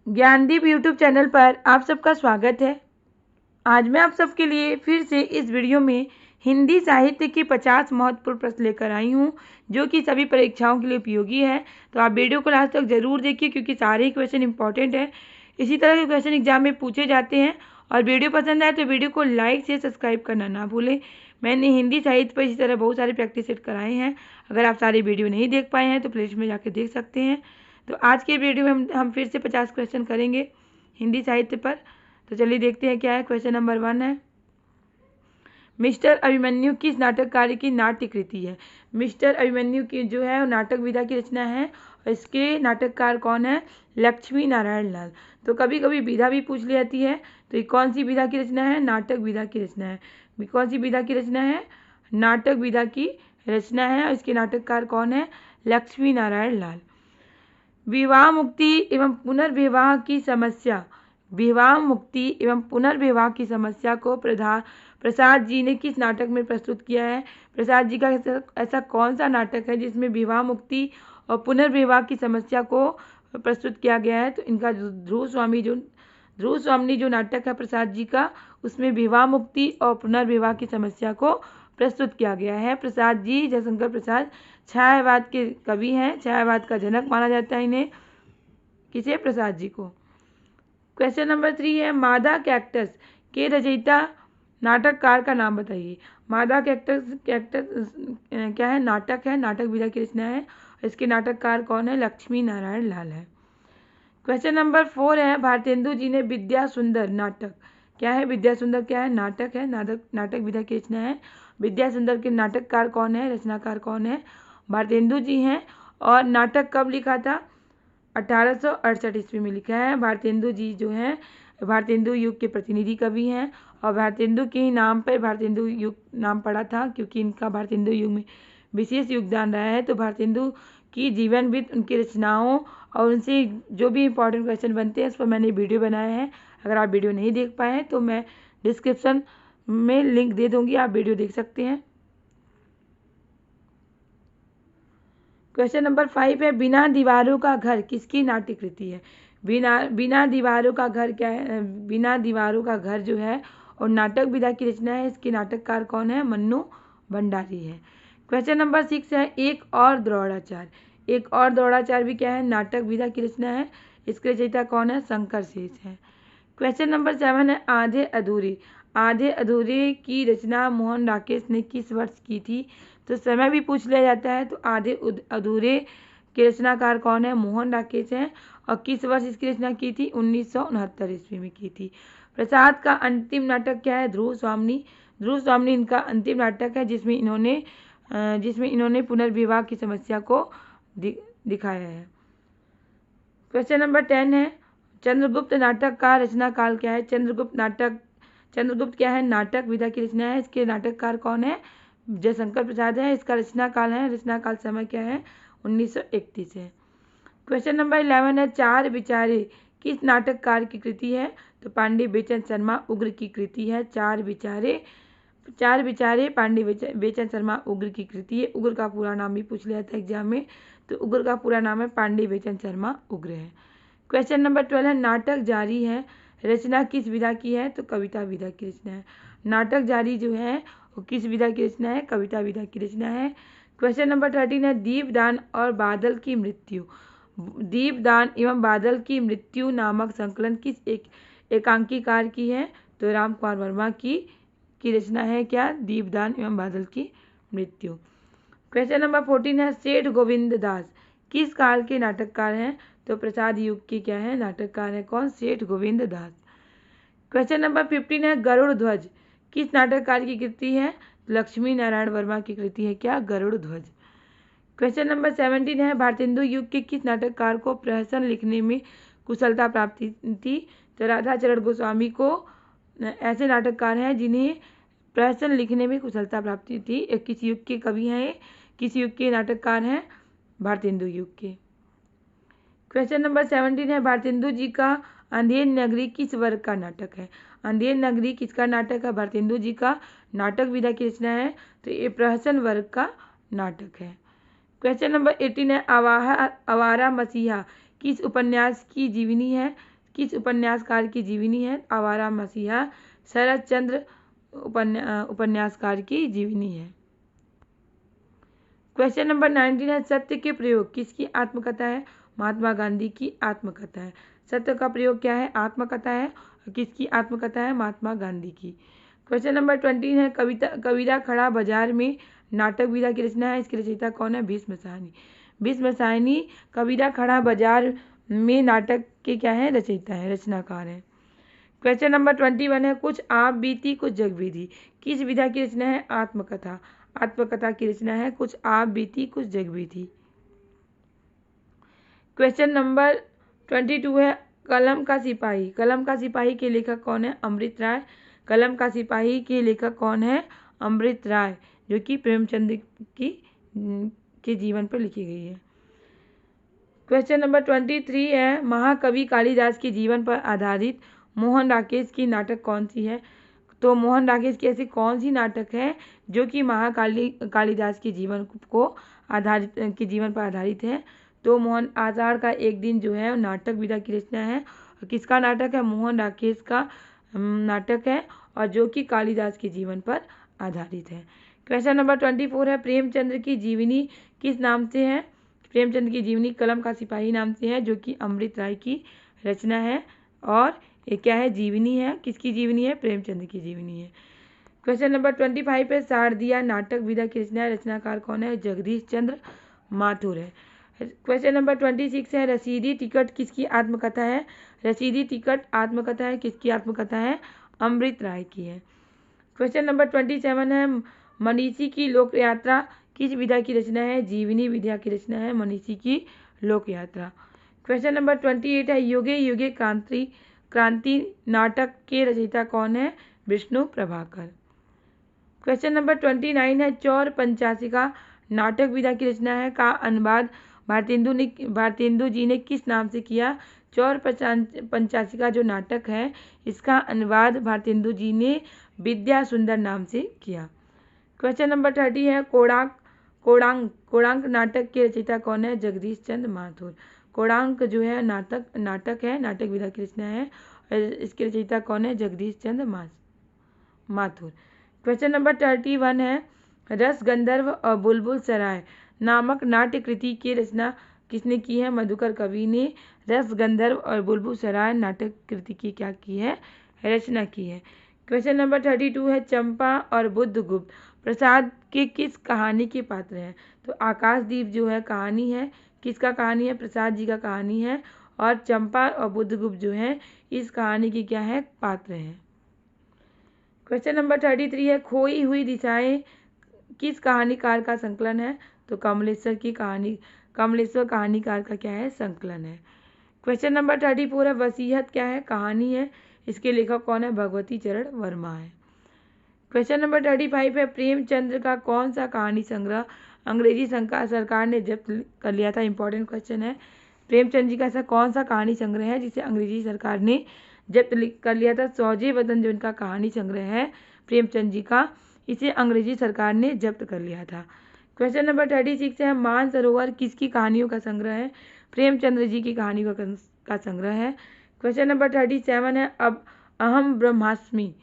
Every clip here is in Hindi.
ज्ञानदीप यूट्यूब चैनल पर आप सबका स्वागत है। आज मैं आप सबके लिए फिर से इस वीडियो में हिंदी साहित्य के 50 महत्वपूर्ण प्रश्न लेकर आई हूं, जो कि सभी परीक्षाओं के लिए उपयोगी है। तो आप वीडियो को लास्ट तक जरूर देखिए, क्योंकि सारे ही क्वेश्चन इंपॉर्टेंट है। इसी तरह के क्वेश्चन एग्जाम में पूछे जाते हैं। और वीडियो पसंद आए तो वीडियो को लाइक से सब्सक्राइब करना ना भूलें। मैंने हिंदी साहित्य पर इसी तरह बहुत सारे प्रैक्टिस सेट कराए हैं। अगर आप सारे वीडियो नहीं देख पाए हैं तो प्लेलिस्ट में जाकर देख सकते हैं। तो आज के वीडियो में हम फिर से 50 क्वेश्चन करेंगे हिंदी साहित्य पर। तो चलिए देखते हैं क्या है। क्वेश्चन नंबर 1 है, मिस्टर अभिमन्यु किस नाटक कार्य की नाट्य कृति है। मिस्टर अभिमन्यु की जो है नाटक विधा की रचना है, और इसके नाटककार कौन है? लक्ष्मी नारायण लाल। तो कभी कभी विधा भी पूछ ली जाती है। तो ये कौन सी विधा की रचना है? नाटक विधा की रचना है। कौन सी विधा की रचना है? नाटक विधा की रचना है, और इसके नाटककार कौन है? लक्ष्मी नारायण लाल। विवाह मुक्ति एवं पुनर्विवाह की समस्या, विवाह मुक्ति एवं पुनर्विवाह की समस्या को प्रसाद जी ने किस नाटक में प्रस्तुत किया है? प्रसाद जी का ऐसा कौन सा नाटक है जिसमें विवाह मुक्ति और पुनर्विवाह की समस्या को प्रस्तुत किया गया है? तो इनका ध्रुव स्वामी जो नाटक है प्रसाद जी का, उसमें विवाह मुक्ति और पुनर्विवाह की समस्या को प्रस्तुत किया गया है। प्रसाद जी, जयशंकर प्रसाद, छायावाद के कवि हैं। छायावाद का जनक माना जाता है इन्हें। किसे? प्रसाद जी को। क्वेश्चन नंबर 3 है, मादा कैक्टस के रचयिता नाटककार का नाम बताइए। मादा कैक्टस क्या है? नाटक है, नाटक विधा की रचना है। इसके नाटककार कौन है? लक्ष्मी नारायण लाल है। क्वेश्चन नंबर 4 है, भारतेंदु जी ने विद्या सुंदर नाटक, क्या है? विद्या सुंदर क्या है? नाटक है, नाटक विधा की रचना है। विद्या सुंदर के नाटककार कौन है? रचनाकार कौन है? भारतेंदु जी हैं। और नाटक कब लिखा था? 1868 ईस्वी में लिखा है। भारतेंदु जी जो हैं भारतेंदु युग के प्रतिनिधि कवि हैं, और भारतेंदु के ही नाम पर भारतेंदु युग नाम पड़ा था, क्योंकि इनका भारतेंदु युग में विशेष योगदान रहा है। तो भारतेंदु की जीवन वृत्त, उनकी रचनाओं और उनसे जो भी इंपॉर्टेंट क्वेश्चन बनते हैं, उस पर मैंने वीडियो बनाया है। अगर आप वीडियो नहीं देख पाए हैं तो मैं डिस्क्रिप्शन में लिंक दे दूंगी, आप वीडियो देख सकते हैं। क्वेश्चन नंबर 5 है, बिना दीवारों का घर किसकी नाट्य कृति है? बिना दीवारों का घर क्या है? बिना दीवारों का घर जो है और नाटक विधा की रचना है। इसके नाटककार कौन है? मन्नू भंडारी है। क्वेश्चन नंबर 6 है, एक और द्रोणाचार्य। एक और द्रोणाचार्य भी क्या है? नाटक विधा की रचना है। इसके रचयिता कौन है? शंकर शेष है। क्वेश्चन नंबर 7 है, आधे अधूरे। आधे अधूरे की रचना मोहन राकेश ने किस वर्ष की थी? तो समय भी पूछ लिया जाता है। तो आधे अधूरे के रचनाकार कौन है? मोहन राकेश हैं। और किस वर्ष इसकी रचना की थी? 1969 ईस्वी में की थी। प्रसाद का अंतिम नाटक क्या है? ध्रुव स्वामी। ध्रुव स्वामी इनका अंतिम नाटक है, जिसमें इन्होंने पुनर्विवाह की समस्या को दिखाया है। क्वेश्चन नंबर 10 है, चंद्रगुप्त नाटक का रचना काल क्या है? चंद्रगुप्त क्या है? नाटक विधा की रचना है। इसके नाटककार कौन है? जयशंकर प्रसाद है। इसका रचना काल समय क्या है? 1931 है। क्वेश्चन नंबर 11 है, चार विचारे किस नाटककार की कृति है? तो पांडे बेचन शर्मा उग्र की कृति है। चार विचारे पांडे बेचन शर्मा उग्र की कृति है। उग्र का पूरा नाम भी पूछ लिया था एग्जाम में। तो उग्र का पूरा नाम है पांडे बेचन शर्मा उग्र है। क्वेश्चन नंबर 12 है, नाटक जारी है रचना किस विधा की है? तो कविता विधा की रचना है। नाटक जारी जो है वो किस विधा की रचना है? कविता विधा की रचना है। क्वेश्चन नंबर 13 है, दीपदान और बादल की मृत्यु। दीपदान एवं बादल की मृत्यु नामक संकलन किस एकांकीकार की है? तो राम कुमार वर्मा की रचना है। क्या? दीपदान एवं बादल की मृत्यु। क्वेश्चन नंबर 14 है, सेठ गोविंद दास किस काल के नाटककार हैं? तो प्रसाद युग के क्या है? नाटककार है। कौन? सेठ गोविंद दास। क्वेश्चन नंबर 15 है, गरुड़ ध्वज किस नाटककार की कृति है? लक्ष्मी नारायण वर्मा की कृति है। क्या? गरुड़ ध्वज। क्वेश्चन नंबर 17 है, भारतेंदु युग के किस नाटककार को प्रहसन लिखने में कुशलता प्राप्ति थी? तो राधाचरण गोस्वामी को ऐसे नाटककार हैं जिन्हें प्रहसन लिखने में कुशलता प्राप्ति थी। किस युग के कवि हैं? किस युग के नाटककार हैं? भारतेंदु युग के। क्वेश्चन नंबर 17 है, भारतेंदु जी का अंधेर नगरी किस वर्ग का नाटक है? अंधेर नगरी किसका नाटक है? भारतेंदु जी का नाटक विधा की रचना है। तो ये प्रहसन वर्ग का नाटक है। क्वेश्चन नंबर 18 है, आवारा मसीहा किस उपन्यास की जीवनी है? किस उपन्यासकार की जीवनी है? आवारा मसीहा शरद चंद्र उपन्यासकार की जीवनी है। क्वेश्चन नंबर 19 है सत्य के प्रयोग किसकी आत्मकथा है? महात्मा गांधी की आत्मकथा है। सत्य का प्रयोग क्या है? आत्मकथा है। किसकी आत्मकथा है? महात्मा गांधी की। क्वेश्चन नंबर 20 है कबीरा खड़ा बाजार में नाटक विधा की रचना है। इसकी रचयिता कौन है? भीष्म साहनी। भीष्म साहनी कबीरा खड़ा बाजार में नाटक के क्या है? रचयिता है, रचनाकार है। क्वेश्चन नंबर 21 है कुछ आप बीती कुछ जग बीती किस विधा की रचना है? आत्मकथा। आत्मकथा की रचना है कुछ आप बीती कुछ जग बीती। क्वेश्चन नंबर 22 है कलम का सिपाही। कलम का सिपाही के लेखक कौन है? अमृत राय। कलम का सिपाही के लेखक कौन है? अमृत राय, जो कि प्रेमचंद के जीवन पर लिखी गई है। क्वेश्चन नंबर 23 है महाकवि कालिदास के जीवन पर आधारित मोहन राकेश की नाटक कौन सी है? तो मोहन राकेश की ऐसी कौन सी नाटक है जो कि कालिदास के जीवन पर आधारित है? तो मोहन आषाढ़ का एक दिन जो है नाटक विधा की रचना है। और किसका नाटक है? मोहन राकेश का नाटक है और जो कि कालिदास के जीवन पर आधारित है। क्वेश्चन नंबर 24 है प्रेमचंद्र की जीवनी किस नाम से है? प्रेमचंद की जीवनी कलम का सिपाही नाम से है, जो कि अमृत राय की रचना है। और ये क्या है? जीवनी है। किसकी जीवनी है? प्रेमचंद की जीवनी है। क्वेश्चन नंबर 25 पे शारदिया नाटक विधा की रचना है। रचनाकार कौन है? जगदीश चंद्र माथुर है। क्वेश्चन नंबर 26 है रसीदी टिकट किसकी आत्मकथा है? रसीदी टिकट आत्मकथा है। किसकी आत्मकथा है? अमृत राय की है। क्वेश्चन नंबर 27 है मनीषी की लोक यात्रा किस विधा की रचना है? जीवनी विधा की रचना है मनीषी की लोक यात्रा। क्वेश्चन नंबर 28 है युगे युगे क्रांति नाटक के रचयिता कौन है? विष्णु प्रभाकर। क्वेश्चन नंबर 29 है चौर पंचाशिका नाटक विधा की रचना है का अनुवाद भारतेंदु जी ने किस नाम से किया? चौर पंचाशिका जो नाटक है इसका अनुवाद भारतेंदु जी ने विद्या सुंदर नाम से किया। क्वेश्चन नंबर 30 है कोणांक नाटक के रचयिता कौन है? जगदीश चंद्र माथुर। कोणांक जो है नाटक है, नाटक विधा की रचना है। इसके रचयिता कौन है? जगदीश चंद्र माथुर। क्वेश्चन नंबर 31 है रस गंधर्व और बुलबुल सराय नामक नाट्य कृति की रचना किसने की है? मधुकर कवि ने रस गंधर्व और बुलबुल सराय नाटक कृति की क्या की है? रचना की है। क्वेश्चन नंबर 32 है चंपा और बुद्धगुप्त प्रसाद के किस कहानी के पात्र हैं? तो आकाशदीप जो है कहानी है। किसका कहानी है? प्रसाद जी का कहानी है। और चंपा और बुद्धगुप्त जो है इस कहानी की क्या है? पात्र हैं। क्वेश्चन नंबर 33 है खोई हुई दिशाएं किस कहानीकार का संकलन है? तो कमलेश्वर कहानीकार का क्या है? संकलन है। क्वेश्चन नंबर 34 है वसीयत क्या है? कहानी है। इसके लेखक कौन है? भगवती चरण वर्मा है। क्वेश्चन नंबर 35 है प्रेमचंद्र का कौन सा कहानी संग्रह अंग्रेजी सरकार ने जब्त कर लिया था? इंपॉर्टेंट क्वेश्चन है। प्रेमचंद जी का ऐसा कौन सा कहानी संग्रह है जिसे अंग्रेजी सरकार ने जब्त कर लिया था? सौजे वतन जो इनका कहानी संग्रह है प्रेमचंद जी का, इसे अंग्रेजी सरकार ने जब्त कर लिया था। क्वेश्चन नंबर 36 है मानसरोवर किसकी कहानियों का संग्रह है? प्रेमचंद्र जी की कहानियों का संग्रह है। क्वेश्चन नंबर 37 है अब अहम ब्रह्मास्मि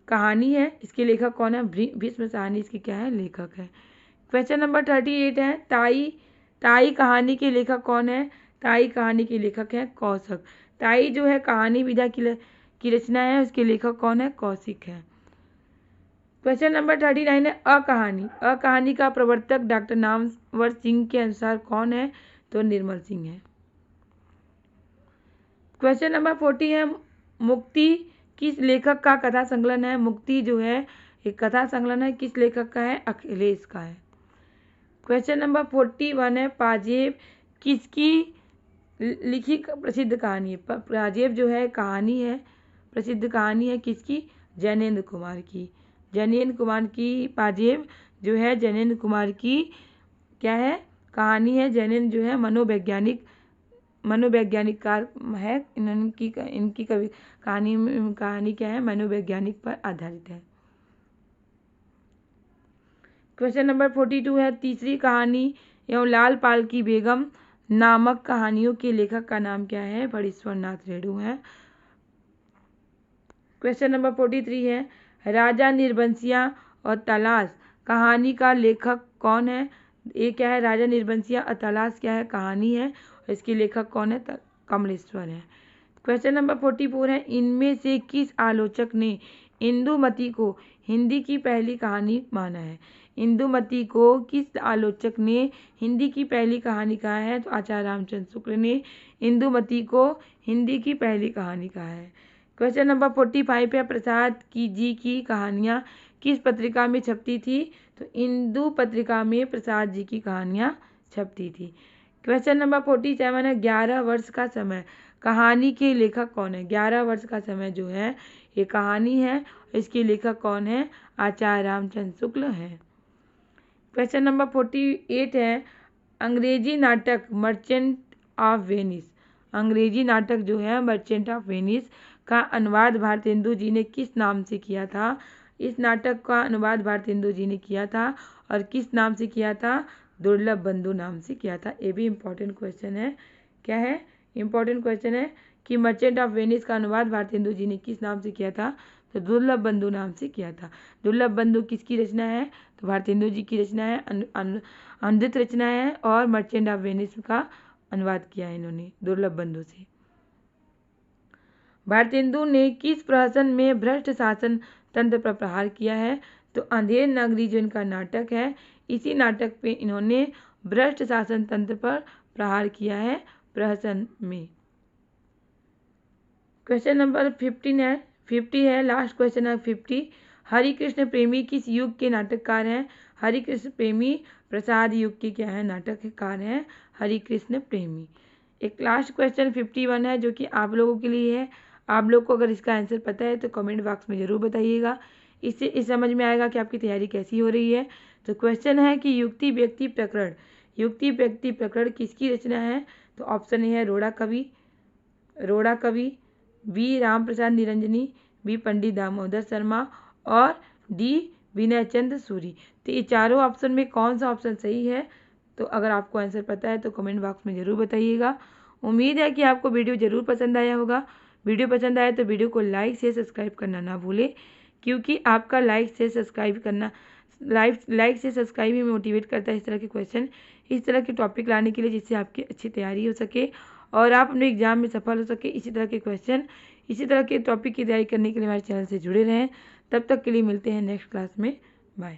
कहानी है। इसके लेखक कौन है? भीष्म साहनी इसकी क्या है? लेखक है। क्वेश्चन नंबर 38 है ताई कहानी के लेखक कौन है? ताई कहानी के लेखक है कौशिक। ताई जो है कहानी विधा की रचना है, उसके लेखक कौन है? कौशिक है। क्वेश्चन नंबर 39 है अकहानी का प्रवर्तक डॉक्टर नामवर सिंह के अनुसार कौन है? तो निर्मल सिंह है। क्वेश्चन नंबर 40 है मुक्ति किस लेखक का कथा संकलन है? मुक्ति जो है एक कथा संकलन है। किस लेखक का है? अखिलेश का है। क्वेश्चन नंबर 41 है पाजेब किसकी लिखी प्रसिद्ध कहानी है? पाजेब जो है कहानी है, प्रसिद्ध कहानी है किसकी? जैनेन्द्र कुमार की। जैनेन्द्र कुमार की पाजेब जो है जैनेन्द्र कुमार की क्या है? कहानी है। जैनेन्द्र जो है मनोवैज्ञानिक कार है। इनकी कहानी क्या है? मनोवैज्ञानिक पर आधारित है। क्वेश्चन नंबर 42 है तीसरी कहानी एवं लाल पाल की बेगम नामक कहानियों के लेखक का नाम क्या है? फणीश्वर नाथ रेणु है। क्वेश्चन नंबर 43 है, राजा निर्बंसिया और तलाश कहानी का लेखक कौन है? ये क्या है? राजा निर्बंसिया और तलाश क्या है? कहानी है। और इसके लेखक कौन है? कमलेश्वर है। क्वेश्चन नंबर 44 है, इनमें से किस आलोचक ने इंदुमती को हिंदी की पहली कहानी माना है? इंदुमती को किस आलोचक ने हिंदी की पहली कहानी कहा है? तो आचार्य रामचंद्र शुक्ल ने इंदुमती को हिंदी की पहली कहानी कहा है। क्वेश्चन नंबर 45 है, प्रसाद जी की कहानियाँ किस पत्रिका में छपती थी? तो इंदु पत्रिका में प्रसाद जी की कहानियाँ छपती थी। क्वेश्चन नंबर 47 है, 11 वर्ष का समय कहानी के लेखक कौन है? 11 वर्ष का समय जो है ये कहानी है। इसके लेखक कौन है? आचार्य रामचंद्र शुक्ल है। क्वेश्चन नंबर 48 है, अंग्रेजी नाटक मर्चेंट ऑफ वेनिस, अंग्रेजी नाटक जो है मर्चेंट ऑफ वेनिस का अनुवाद भारतेंदु जी ने किस नाम से किया था? इस नाटक का अनुवाद भारतेंदु जी ने किया था और किस नाम से किया था? दुर्लभ बंधु नाम से किया था। ये भी इम्पोर्टेंट क्वेश्चन है। क्या है? इम्पोर्टेंट क्वेश्चन है कि मर्चेंट ऑफ वेनिस का अनुवाद भारतेंदु जी ने किस नाम से किया था? तो दुर्लभ बंधु नाम से किया था। दुर्लभ बंधु किसकी रचना है? तो भारतेंदु जी की रचना है, अनुदित रचना है और मर्चेंट ऑफ वेनिस का अनुवाद किया है इन्होंने दुर्लभ बंधु से। भारतेंदु ने किस प्रहसन में भ्रष्ट शासन तंत्र पर प्रहार किया है? तो अंधेर नगरी जो इनका नाटक है, इसी नाटक पे इन्होंने भ्रष्ट शासन तंत्र पर प्रहार किया है प्रहसन में। क्वेश्चन नंबर 50 है, लास्ट क्वेश्चन है 50। हरिकृष्ण प्रेमी किस युग के नाटककार हैं? हरिकृष्ण प्रेमी प्रसाद युग के क्या है? नाटककार हैं हरिकृष्ण प्रेमी। एक लास्ट क्वेश्चन 51 है जो कि आप लोगों के लिए है। आप लोग को अगर इसका आंसर पता है तो कमेंट बॉक्स में ज़रूर बताइएगा। इससे इस समझ में आएगा कि आपकी तैयारी कैसी हो रही है। तो क्वेश्चन है कि युक्ति व्यक्ति प्रकरण, युक्ति व्यक्ति प्रकरण किसकी रचना है? तो ऑप्शन ए है रोड़ा कवि, बी राम प्रसाद निरंजनी, बी पंडित दामोदर शर्मा और डी विनय चंद्र सूरी। तो ये चारों ऑप्शन में कौन सा ऑप्शन सही है? तो अगर आपको आंसर पता है तो कमेंट बॉक्स में ज़रूर बताइएगा। उम्मीद है कि आपको वीडियो ज़रूर पसंद आया होगा। वीडियो पसंद आए तो वीडियो को लाइक से सब्सक्राइब करना ना भूलें, क्योंकि आपका लाइक से सब्सक्राइब ही मोटिवेट करता है इस तरह के क्वेश्चन, इस तरह के टॉपिक लाने के लिए, जिससे आपकी अच्छी तैयारी हो सके और आप अपने एग्जाम में सफल हो सके। इसी तरह के क्वेश्चन, इसी तरह के टॉपिक की तैयारी करने के लिए हमारे चैनल से जुड़े रहें। तब तक के लिए मिलते हैं नेक्स्ट क्लास में। बाय।